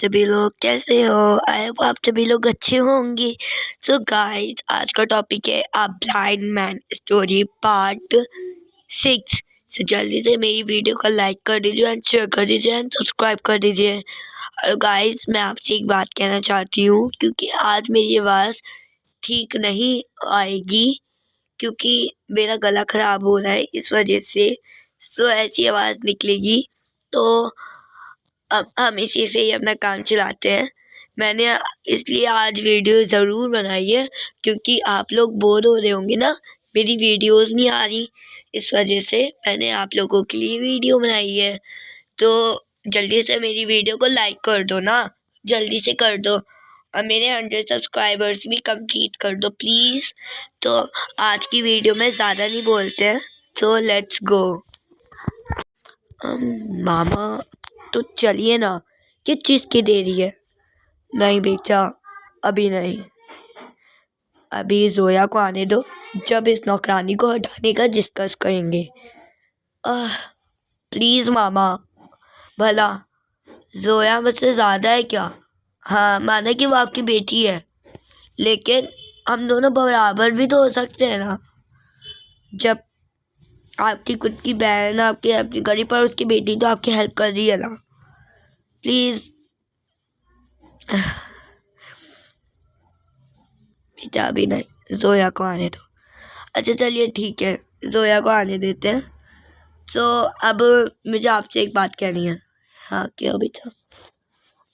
सभी लोग कैसे हो? आई होप आप सभी लोग अच्छे होंगे। सो गाइस, आज का टॉपिक है a blind man story part 6। सो जल्दी से मेरी वीडियो को लाइक कर दीजिए एंड शेयर कर दीजिए एंड सब्सक्राइब कर दीजिए। और गाइस, मैं आपसे एक बात कहना चाहती हूँ, क्योंकि आज मेरी आवाज़ ठीक नहीं आएगी, क्योंकि मेरा गला ख़राब हो रहा है, इस वजह से सो ऐसी आवाज़ निकलेगी। तो अब हम इसी से ही अपना काम चलाते हैं। मैंने इसलिए आज वीडियो ज़रूर बनाई है, क्योंकि आप लोग बोर हो रहे होंगे ना, मेरी वीडियोस नहीं आ रही, इस वजह से मैंने आप लोगों के लिए वीडियो बनाई है। तो जल्दी से मेरी वीडियो को लाइक कर दो ना, जल्दी से कर दो, और मेरे 100 सब्सक्राइबर्स भी कंप्लीट कर दो प्लीज़। तो आज की वीडियो में ज़्यादा नहीं बोलते हैं, तो लेट्स गो। मामा तो चलिए ना, किस चीज़ की देरी है? नहीं बेटा, अभी नहीं, अभी जोया को आने दो, जब इस नौकरानी को हटाने का डिस्कस करेंगे। प्लीज़ मामा, भला जोया मुझसे ज़्यादा है क्या? हाँ, माना कि वो आपकी बेटी है, लेकिन हम दोनों बराबर भी तो हो सकते हैं ना। जब आपकी खुद की बहन आपके अपनी गरीब पर उसकी बेटी तो आपकी हेल्प कर रही है ना, प्लीज़ बेटा अभी नहीं, जोया को आने दो। अच्छा चलिए ठीक है, जोया को आने देते हैं। तो अब मुझे आपसे एक बात कहनी है। हाँ क्या बेटा?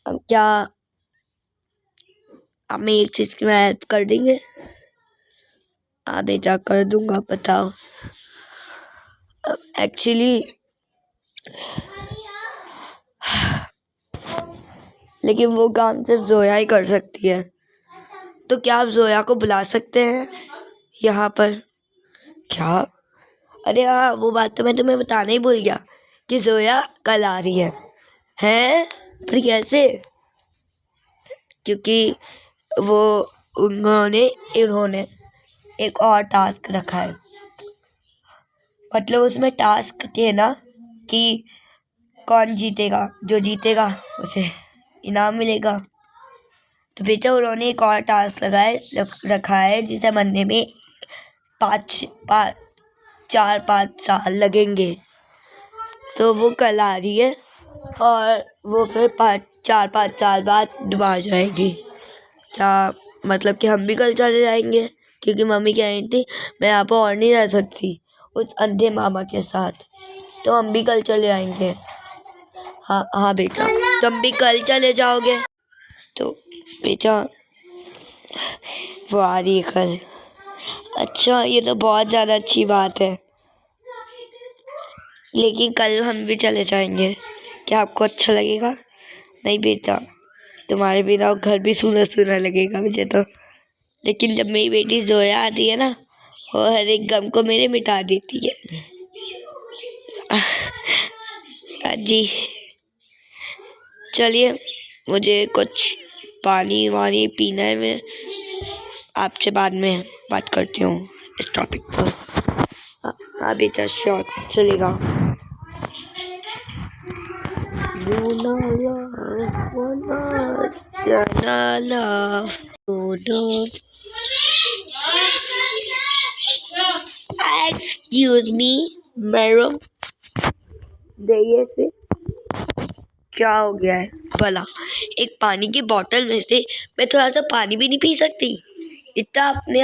अब क्या आप मैं एक चीज़ की मैं हेल्प कर देंगे? हाँ बेटा कर दूंगा, बताओ। एक्चुअली लेकिन वो काम सिर्फ जोया ही कर सकती है, तो क्या आप जोया को बुला सकते हैं यहाँ पर? क्या? अरे हाँ, वो बात तो मैं तुम्हें बताना ही भूल गया कि जोया कल आ रही है। हैं? पर कैसे? क्योंकि वो इन्होंने एक और टास्क रखा है, मतलब उसमें टास्क के ना कि कौन जीतेगा, जो जीतेगा उसे इनाम मिलेगा। तो बेटा उन्होंने एक और टास्क रखा है, जिसे बनने में 4-5 साल लगेंगे। तो वो कल आ रही है और वो फिर 4-5 साल बाद दोबारा जाएगी। क्या मतलब कि हम भी कल चले जाएंगे? क्योंकि मम्मी कह रही थी मैं यहाँ पर और नहीं रह सकती उस अंधे मामा के साथ, तो हम भी कल चले आएंगे। हाँ हाँ बेटा, तुम भी कल चले जाओगे? तो बेटा वो आ रही है कल। अच्छा, ये तो बहुत ज़्यादा अच्छी बात है, लेकिन कल हम भी चले जाएंगे, क्या आपको अच्छा लगेगा? नहीं बेटा, तुम्हारे बिना घर भी सूना सूना लगेगा मुझे तो। लेकिन जब मेरी बेटी जोया आती है ना, वो हर एक गम को मेरे मिटा देती है। जी चलिए, मुझे कुछ पानी वानी पीना है, मैं आपसे बाद में बात करती हूँ इस टॉपिक पर। हाँ बेटा श्योर, चलेगा। एक्सक्यूज मी मैडम, देखिए से क्या हो गया है भला? एक पानी की बोतल में से मैं थोड़ा सा पानी भी नहीं पी सकती? इतना आपने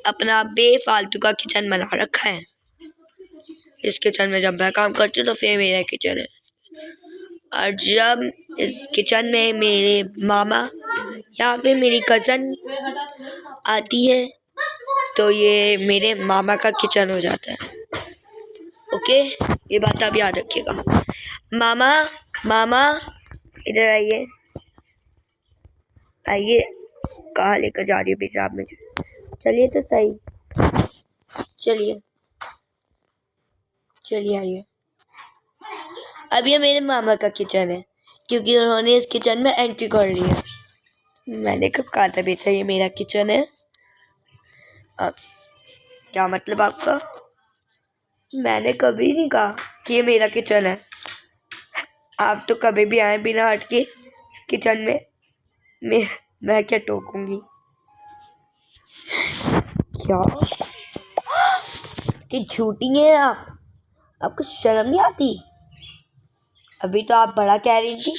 अपना बेफालतू का किचन बना रखा है। इस किचन में जब मैं काम करती हूँ तो फिर मेरा किचन है, और जब इस किचन में मेरे मामा या फिर मेरी कज़न आती है तो ये मेरे मामा का किचन हो जाता है। ओके, ये बात आप याद रखिएगा। मामा मामा इधर आइए, आइए। कहाँ लेकर जा रही हो बेटा आप मुझे? चलिए तो सही, चलिए चलिए आइए। अब ये मेरे मामा का किचन है, क्योंकि उन्होंने इस किचन में एंट्री कर ली है। मैंने कब कहा था बेटा ये मेरा किचन है? अब क्या मतलब आपका? मैंने कभी नहीं कहा कि ये मेरा किचन है। आप तो कभी भी आए बिना हट के, किचन में मैं क्या टोकूंगी? क्या कि झूठी हैं आप? आपको शर्म नहीं आती? अभी तो आप बड़ा कह रही थी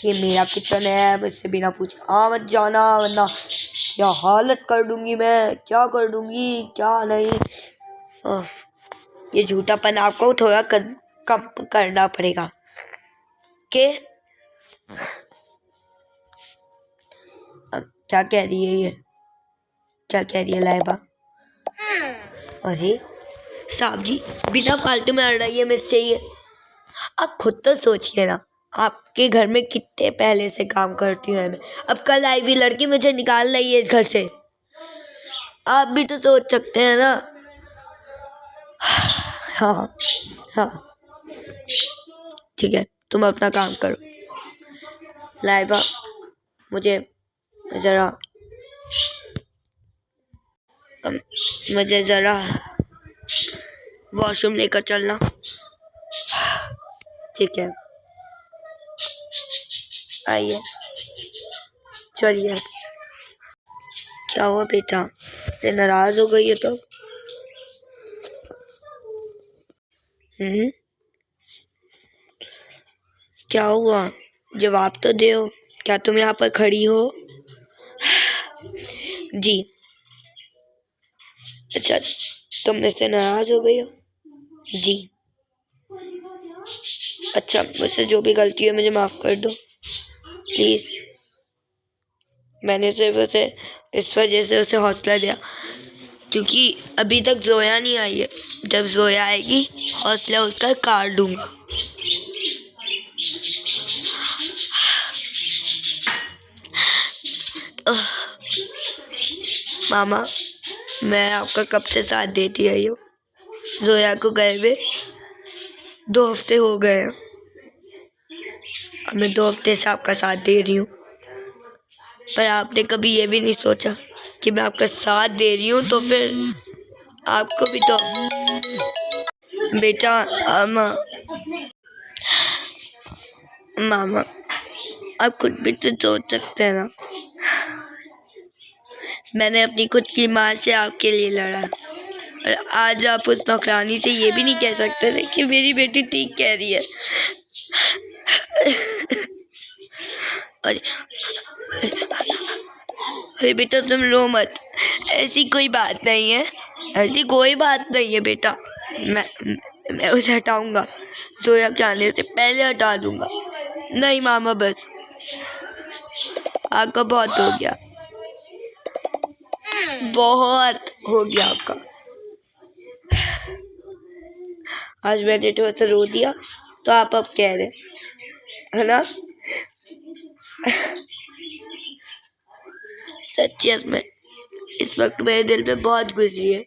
कि मेरा किचन है, मुझसे बिना पूछे मत जाना वरना क्या हालत कर दूंगी, मैं क्या कर दूंगी क्या नहीं। ये झूठापन आपको थोड़ा कम करना पड़ेगा। के अब क्या कह रही है ये? क्या कह रही है लाइबा? अरे साहब जी, बिना फालतू में अड़ रही है मुझसे ये। आप खुद तो सोचिए ना, आपके घर में कितने पहले से काम करती हूँ मैं। अब कल आई हुई लड़की मुझे निकाल रही है इस घर से। आप भी तो सोच सकते हैं ना। हाँ हाँ ठीक है, तुम अपना काम करो। लाइबा मुझे ज़रा वॉशरूम लेकर चलना। ठीक है, आइए चलिए। क्या हुआ बेटा, से नाराज हो गई है तो? क्या हुआ, जवाब तो दो। क्या तुम यहाँ पर खड़ी हो? जी अच्छा, तुम मुझसे नाराज हो गई हो? जी अच्छा, मुझसे जो भी गलती है मुझे माफ़ कर दो प्लीज़। मैंने सिर्फ उसे इस वजह से उसे हौसला दिया क्योंकि अभी तक जोया नहीं आई है। जब जोया आएगी हौसला उसका काट दूंगा। मामा, मैं आपका कब से साथ देती आई हूँ। जोया को गए हुए 2 हफ्ते हो गए हैं। मैं 2 हफ्ते से आपका साथ दे रही हूँ, पर आपने कभी ये भी नहीं सोचा कि मैं आपका साथ दे रही हूँ तो फिर आपको भी तो बेटा। मामा आप खुद भी तो सोच सकते हैं ना, मैंने अपनी खुद की माँ से आपके लिए लड़ा और आज आप उस नौकरानी से ये भी नहीं कह सकते थे कि मेरी बेटी ठीक कह रही है। अरे बेटा तुम रो मत, ऐसी कोई बात नहीं है, ऐसी कोई बात नहीं है बेटा। मैं उसे हटाऊंगा, जोया के आने से पहले हटा दूंगा। नहीं मामा, बस आपका बहुत हो गया, बहुत हो गया आपका। आज मैंने थोड़ा सा रो दिया तो आप अब कह रहे है ना। सच्ची में इस वक्त मेरे दिल में बहुत गुजरी है।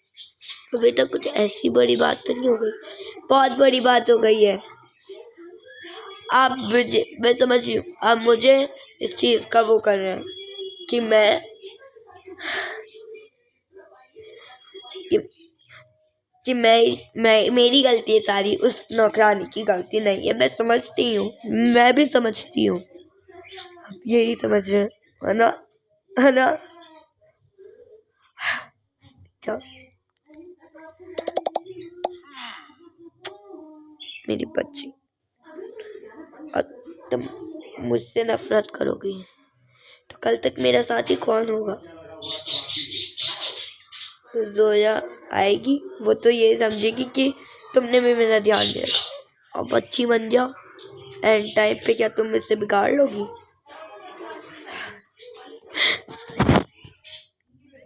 तो बेटा कुछ ऐसी बड़ी बात तो नहीं हो गई? बहुत बड़ी बात हो गई है। आप मुझे, मैं समझ रही हूँ, आप मुझे इस चीज़ का वो कर रहे हैं कि मैं मेरी गलती है सारी, उस नौकरानी की गलती नहीं है। मैं समझती हूँ, मैं भी समझती हूँ, आप यही समझ रहे हैं है ना, है ना? अच्छा मेरी बच्ची, और तुम मुझसे नफरत करोगी तो कल तक मेरा साथी कौन होगा? जोया आएगी, वो तो ये समझेगी कि तुमने भी मेरा ध्यान दिया। अब अच्छी बन जाओ, एंड टाइम पे क्या तुम मुझसे बिगाड़ लोगी?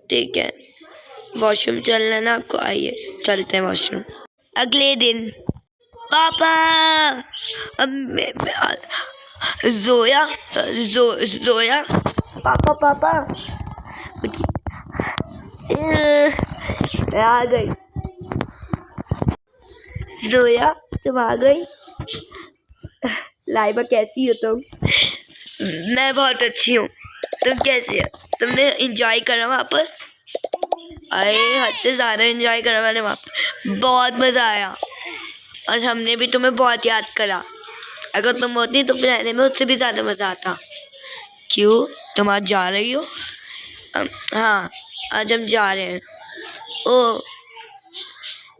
ठीक है, वॉशरूम चलना ना आपको? आइए चलते हैं वॉशरूम। अगले दिन पापा, जोया जोया पापा मैं आ गई। जोया तुम आ गई। लाइबा कैसी हो तुम? मैं बहुत अच्छी हूँ, तुम कैसी हो? तुमने एंजॉय करा वहाँ पर? अरे हद से ज़्यादा एंजॉय करा मैंने वहाँ पर, बहुत मज़ा आया और हमने भी तुम्हें बहुत याद करा। अगर तुम होती तो फिर रहने में उससे भी ज़्यादा मज़ा आता। क्यों, तुम आज जा रही हो? हाँ, आज हम जा रहे हैं। ओ,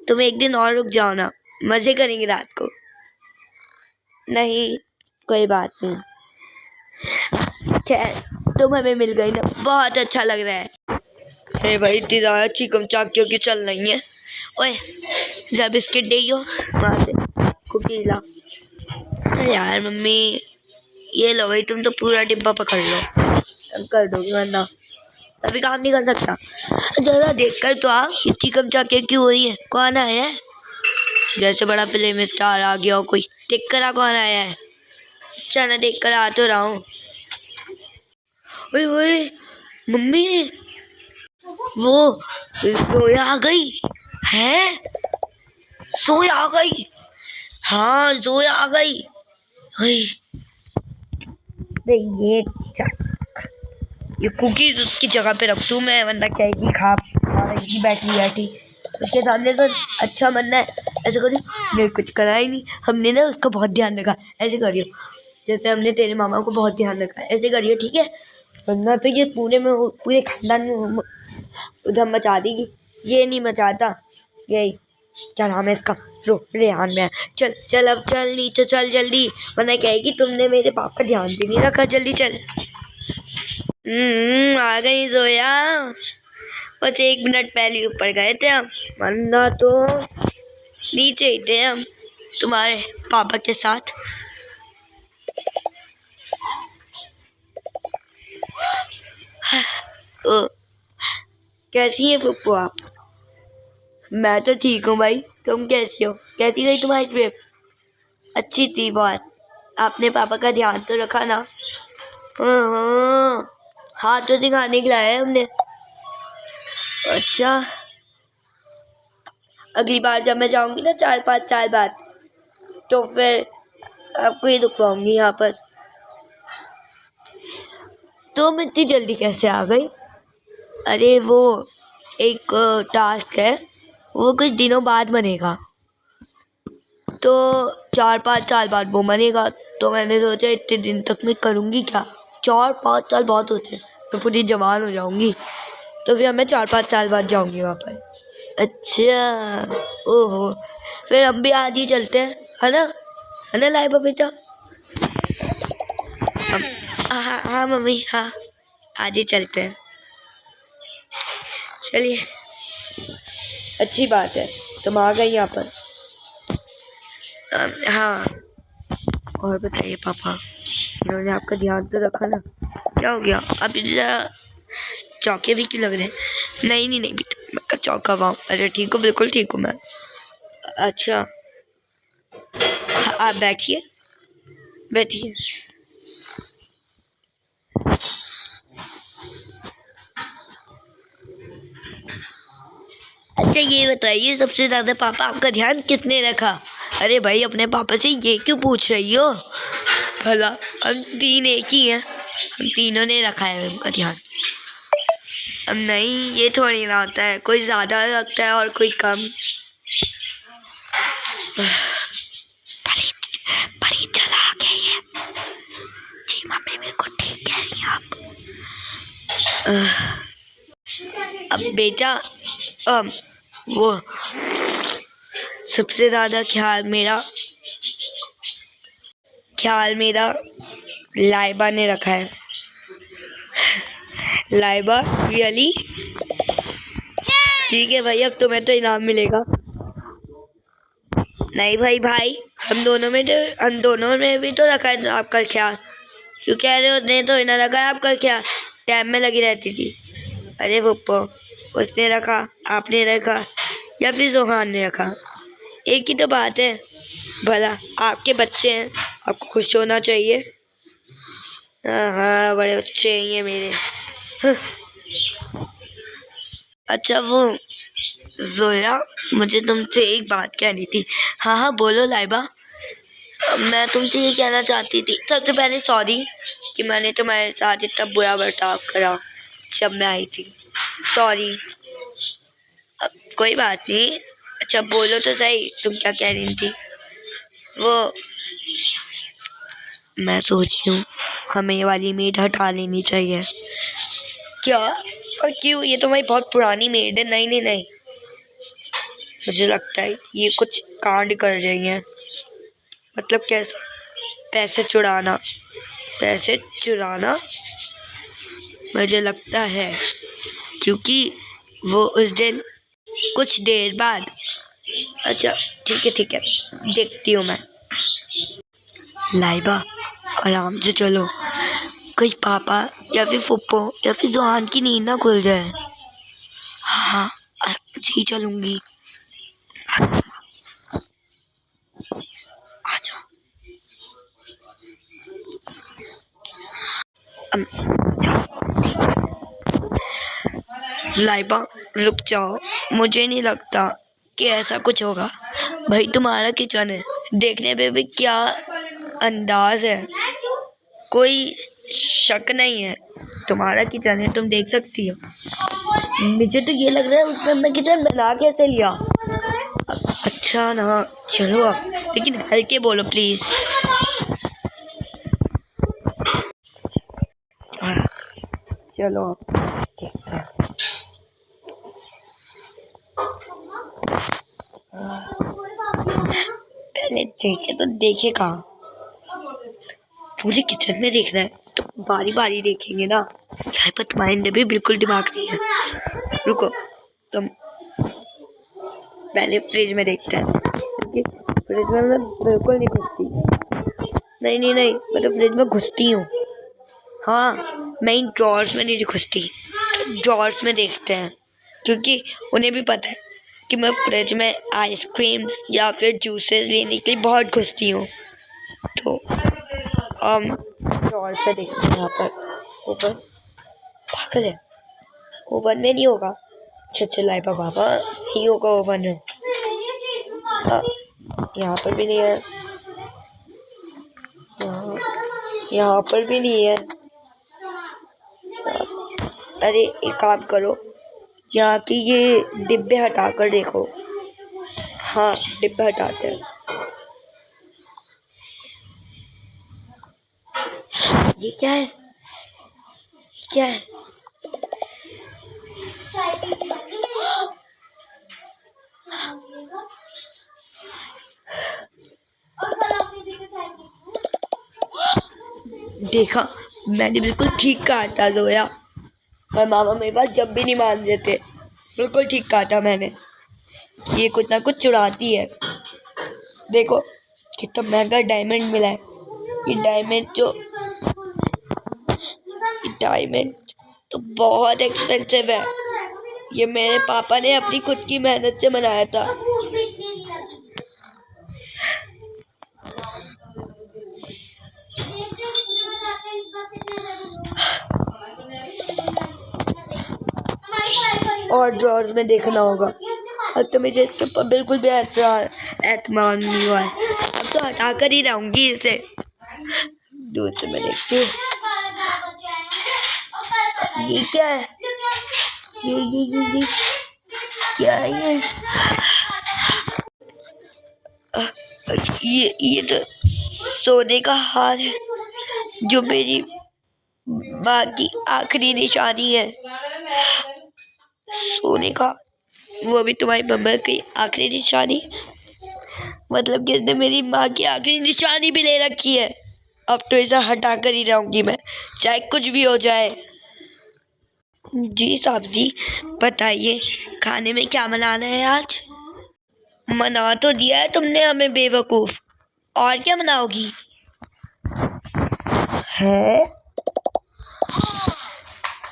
तुम एक दिन और रुक जाओ ना, मज़े करेंगे रात को। नहीं, कोई बात नहीं। खैर, तुम हमें मिल गई ना, बहुत अच्छा लग रहा है। अरे भाई, इतनी ज़्यादा चिकम चाकियों की चल रही है। ओए, जरा बिस्किट दे यो, वहाँ से कुकी ला। अरे यार मम्मी, ये लो भाई, तुम तो पूरा डिब्बा पकड़ लो, अब कर दोगी वरना अभी काम नहीं कर सकता। जरा देख कर तो आ, चिकम चाके क्यों हो रही है? कौन आया है? जैसे बड़ा फिल्म स्टार आ गया हो कोई। देख कर आ, कौन आया है? चल, देख कर आ तो रहा हूँ। ओए ओए मम्मी, वो जोया आ गई है। जोया आ गई, हाँ जोया आ गई। ये कुकीज उसकी जगह पे रख दूँ मैं, वरना कहेगी खा रही बैठी बैठी। उसके सामने तो अच्छा बनना है। ऐसे करियो, नहीं कुछ करा ही नहीं हमने ना, उसका बहुत ध्यान रखा। ऐसे करियो जैसे हमने तेरे मामा को बहुत ध्यान रखा है, ऐसे करियो ठीक है? वरना तो ये पूरे खानदान में उधर मचा देगी। ये नहीं मचाता, यही क्या नाम है इसका, रो रेहान में। चल चल, अब चल नीचे चल जल्दी, वरना कहेगी तुमने मेरे बाप का ध्यान भी नहीं रखा। जल्दी चल। आ गई जोया, बस 1 मिनट पहले ऊपर गए थे हम, वरना तो नीचे ही थे हम तुम्हारे पापा के साथ। ओ, कैसी है पप्पू आप? मैं तो ठीक हूँ भाई, तुम कैसी हो? कैसी गई तुम्हारी ट्रिप? अच्छी थी बहुत, आपने पापा का ध्यान तो रखा ना? हाँ, हाथों से खाने खिलाया हमने। अच्छा, अगली बार जब मैं जाऊंगी ना 4-5 साल बाद, तो फिर आपको ही दुखवाऊंगी यहाँ पर। तुम इतनी जल्दी कैसे आ गई? अरे वो एक टास्क है, वो कुछ दिनों बाद बनेगा, तो 4-5 साल बाद वो बनेगा। तो मैंने सोचा इतने दिन तक मैं करूँगी क्या? 4-5 साल बहुत होते हैं, मैं पूरी जवान हो जाऊँगी, तो फिर मैं 4-5 साल बाद जाऊँगी वहाँ पर। अच्छा, ओहो, फिर हम भी आज ही चलते हैं, है ना लाइबा बेटा? हाँ हाँ मम्मी, हाँ आज ही चलते हैं। चलिए, अच्छी बात है तुम आ गई यहाँ पर। हाँ, और बताइए पापा, इन्होंने आपका ध्यान तो रखा ना? क्या हो गया? आप चौके भी क्यों लग रहे हैं? नहीं नहीं नहीं बेटा, मैं चौका हुआ हूँ। अरे ठीक हूँ, बिल्कुल ठीक हूँ मैं। अच्छा, आप बैठिए बैठिए। अच्छा ये बताइए, सबसे ज़्यादा पापा आपका ध्यान किसने रखा? अरे भाई, अपने पापा से ये क्यों पूछ रही हो? भला हम 3 एक ही हैं, हम तीनों ने रखा है उनका ध्यान। अब नहीं, ये थोड़ी ना होता है, कोई ज़्यादा रखता है और कोई कम। बड़ी चालाक है ये। जी मम्मी, बिल्कुल ठीक कह रही हैं आप। अब बेटा, वो सबसे ज़्यादा ख्याल मेरा लाइबा ने रखा है। लाइबा, रियली? ठीक है भाई, अब तुम्हें तो इनाम मिलेगा। नहीं भाई, हम दोनों में भी तो रखा है आपका ख्याल। क्यों कह रहे हो नहीं तो इन्हें रखा है आपका ख्याल? टैब में लगी रहती थी। अरे पप्पो, उसने रखा, आपने रखा, या फिर जोहान ने रखा, एक ही तो बात है। भला आपके बच्चे हैं, आपको खुश होना चाहिए। हाँ, बड़े बच्चे हैं ये मेरे। अच्छा वो जोया, मुझे तुमसे एक बात कहनी थी। हाँ बोलो लाइबा। मैं तुमसे ये कहना चाहती थी, सबसे पहले सॉरी कि मैंने तुम्हारे साथ इतना बुरा बर्ताव करा जब मैं आई थी। सॉरी। अब कोई बात नहीं। अच्छा बोलो तो सही, तुम क्या कह रही थी? वो मैं सोच रही हूँ हमें ये वाली मेड हटा लेनी चाहिए। क्या? पर क्यों? ये तो हमारी बहुत पुरानी मेड है। नहीं नहीं नहीं, मुझे लगता है ये कुछ कांड कर रही हैं। मतलब कैसे? पैसे चुराना, पैसे चुराना मुझे लगता है, क्योंकि वो उस दिन कुछ देर बाद। अच्छा ठीक है, देखती हूँ मैं। लाइबा आराम से चलो, कहीं पापा या फिर फुप्पो या फिर जोहान की नींद ना खुल जाए। हाँ जी चलूँगी। आजा। लाइबा रुक जाओ, मुझे नहीं लगता कि ऐसा कुछ होगा। भाई तुम्हारा किचन है, देखने पे भी क्या अंदाज है, कोई शक नहीं है। तुम्हारा किचन है, तुम देख सकती हो। मुझे तो ये लग रहा है उसने अपना किचन बना कैसे लिया। अच्छा ना, चलो अब, लेकिन हल्के बोलो प्लीज। चलो पहले देखे तो देखे कहाँ, पूरे किचन में देखना है तो बारी बारी देखेंगे ना। यहाँ पर तुम्हारे अंदर भी बिल्कुल दिमाग नहीं है। रुको, तुम पहले फ्रिज में देखते हैं, क्योंकि फ्रिज में मैं बिल्कुल नहीं घुसती। नहीं, मैं तो फ्रिज में घुसती हूँ। हाँ, मैं इन ड्रॉर्स में नहीं घुसती, ड्रॉर्स में देखते हैं, क्योंकि उन्हें भी पता है कि मैं फ्रिज में आइसक्रीम्स या फिर जूसेस लेने के लिए बहुत घुसती हूँ। तो ड्रॉर्स में देखते हैं। यहाँ पर ऊपर पागल है, ओवन में नहीं होगा। अच्छा लाइबा बाबा, नहीं होगा ओवन में। यहाँ पर भी नहीं है, यहाँ पर भी नहीं है। अरे एक काम करो, यहाँ की ये डिब्बे हटा कर देखो। हाँ डिब्बे हटाते हैं। ये क्या है? क्या है? देखा, मैंने बिल्कुल ठीक कहा था जोया। पर मामा मेरी बात जब भी नहीं मान रहे थे। बिल्कुल ठीक कहा था मैंने, ये कुछ ना कुछ चुराती है। देखो कितना महंगा डायमंड मिला है। ये डायमंड तो बहुत एक्सपेंसिव है। ये मेरे पापा ने अपनी खुद की मेहनत से बनाया था। और ड्रॉर्स में देखना होगा। अब तो मुझे इसके ऊपर बिल्कुल भी एतमान नहीं हुआ है। अब तो हटा कर ही रहूंगी इसे। दूर से मैं देखती हूँ। ये क्या है? ये क्या है? ये तो सोने का हार है, जो मेरी माँ की आखिरी निशानी है। सोने का, वो भी तुम्हारी मम्मा की आखिरी निशानी। मतलब कि इसने मेरी माँ की आखिरी निशानी भी ले रखी है। अब तो इसे हटा कर ही रहूंगी मैं, चाहे कुछ भी हो जाए। जी साहब जी, बताइए खाने में क्या बनाना है आज? मना तो दिया है तुमने हमें बेवकूफ, और क्या मनाओगी? है?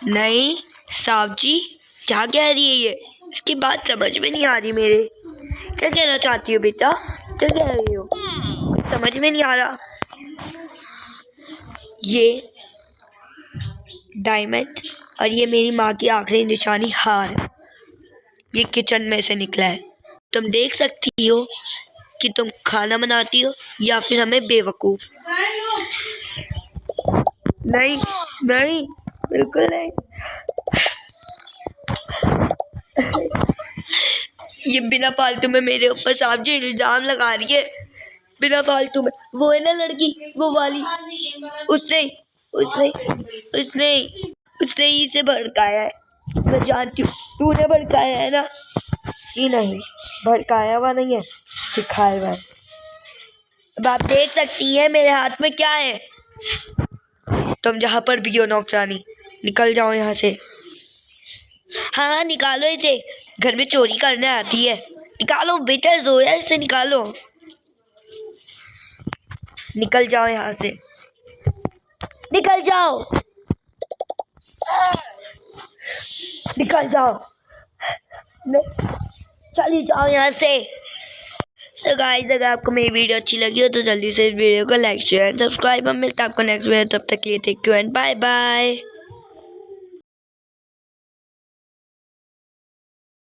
नहीं साहब जी, क्या कह रही है ये? इसकी बात समझ में नहीं आ रही मेरे। क्या कहना चाहती हो बेटा? क्या कह रही हो? समझ में नहीं आ रहा। ये डायमंड और ये मेरी माँ की आखिरी निशानी हार, ये किचन में से निकला है। तुम देख सकती हो कि तुम खाना बनाती हो या फिर हमें बेवकूफ। नहीं, बिल्कुल नहीं। ये बिना फालतू में मेरे ऊपर साहब जी इल्जाम लगा रही है। बिना फालतू में। वो है ना लड़की, वो वाली, उसने उसने उसने उसने ही से भड़काया है। मैं जानती हूँ तूने भड़काया है ना। जी नहीं, भड़काया हुआ नहीं है, सिखाया हुआ है। अब आप देख सकती हैं मेरे हाथ में क्या है। तुम जहाँ पर भी हो नौकरानी, निकल जाओ यहाँ से। हाँ निकालो इसे, घर में चोरी करने आती है। निकालो बेटा, जोया इसे निकालो। निकल जाओ यहाँ से, निकल जाओ, निकल जाओ, चली जाओ यहाँ से। सो गाइस, अगर आपको मेरी वीडियो अच्छी लगी हो तो जल्दी से इस वीडियो को लाइक शेयर एंड सब्सक्राइब। हम मिलते हैं आपको नेक्स्ट वीडियो, तब तक के लिए take care and bye bye.